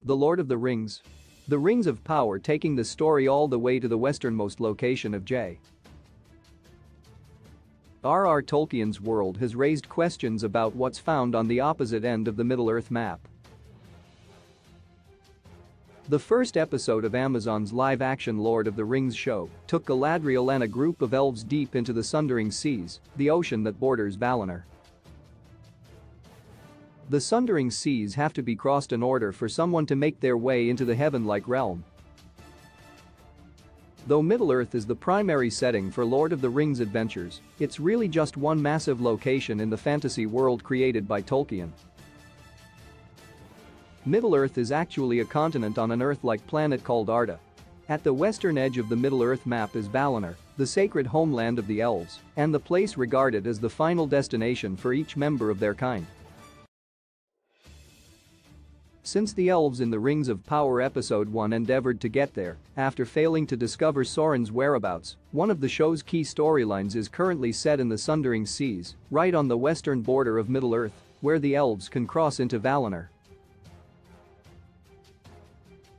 The Lord of the Rings. The Rings of Power, taking the story all the way to the westernmost location of J.R.R. Tolkien's world has raised questions about what's found on the opposite end of the Middle-earth map. The first episode of Amazon's live-action Lord of the Rings show took Galadriel and a group of elves deep into the Sundering Seas, the ocean that borders Valinor. The Sundering Seas have to be crossed in order for someone to make their way into the heaven-like realm. Though Middle-earth is the primary setting for Lord of the Rings adventures, it's really just one massive location in the fantasy world created by Tolkien. Middle-earth is actually a continent on an Earth-like planet called Arda. At the western edge of the Middle-earth map is Valinor, the sacred homeland of the elves, and the place regarded as the final destination for each member of their kind. Since the elves in the Rings of Power Episode 1 endeavored to get there after failing to discover Sauron's whereabouts, one of the show's key storylines is currently set in the Sundering Seas, right on the western border of Middle-earth, where the elves can cross into Valinor.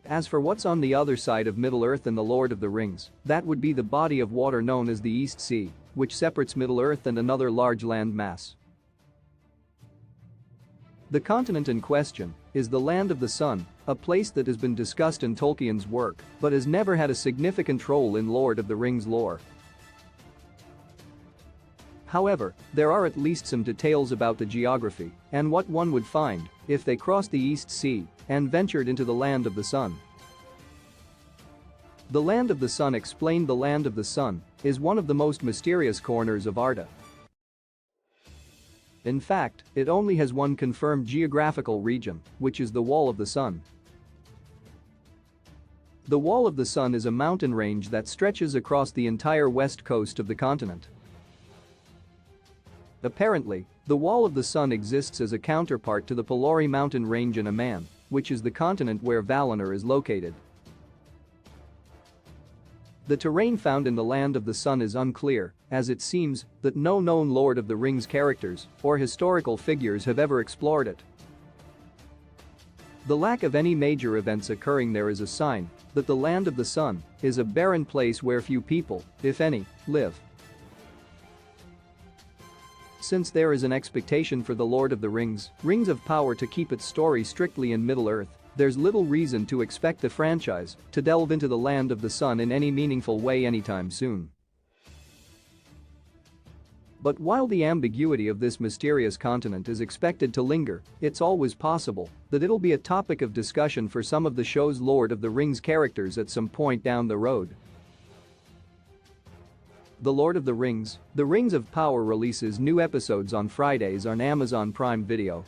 As for what's on the other side of Middle-earth and the Lord of the Rings, that would be the body of water known as the East Sea, which separates Middle-earth and another large land mass. The continent in question is the Land of the Sun, a place that has been discussed in Tolkien's work but has never had a significant role in Lord of the Rings lore. However, there are at least some details about the geography and what one would find if they crossed the East Sea and ventured into the Land of the Sun. The Land of the Sun explained. The Land of the Sun is one of the most mysterious corners of Arda. In fact, it only has one confirmed geographical region, which is the Wall of the Sun. The Wall of the Sun is a mountain range that stretches across the entire west coast of the continent. Apparently, the Wall of the Sun exists as a counterpart to the Pelori mountain range in Aman, which is the continent where Valinor is located. The terrain found in the Land of the Sun is unclear, as it seems that no known Lord of the Rings characters or historical figures have ever explored it. The lack of any major events occurring there is a sign that the Land of the Sun is a barren place where few people, if any, live. Since there is an expectation for the Lord of the Rings, Rings of Power to keep its story strictly in Middle-earth, there's little reason to expect the franchise to delve into the Land of the Sun in any meaningful way anytime soon. But while the ambiguity of this mysterious continent is expected to linger, it's always possible that it'll be a topic of discussion for some of the show's Lord of the Rings characters at some point down the road. The Lord of the Rings, The Rings of Power releases new episodes on Fridays on Amazon Prime Video,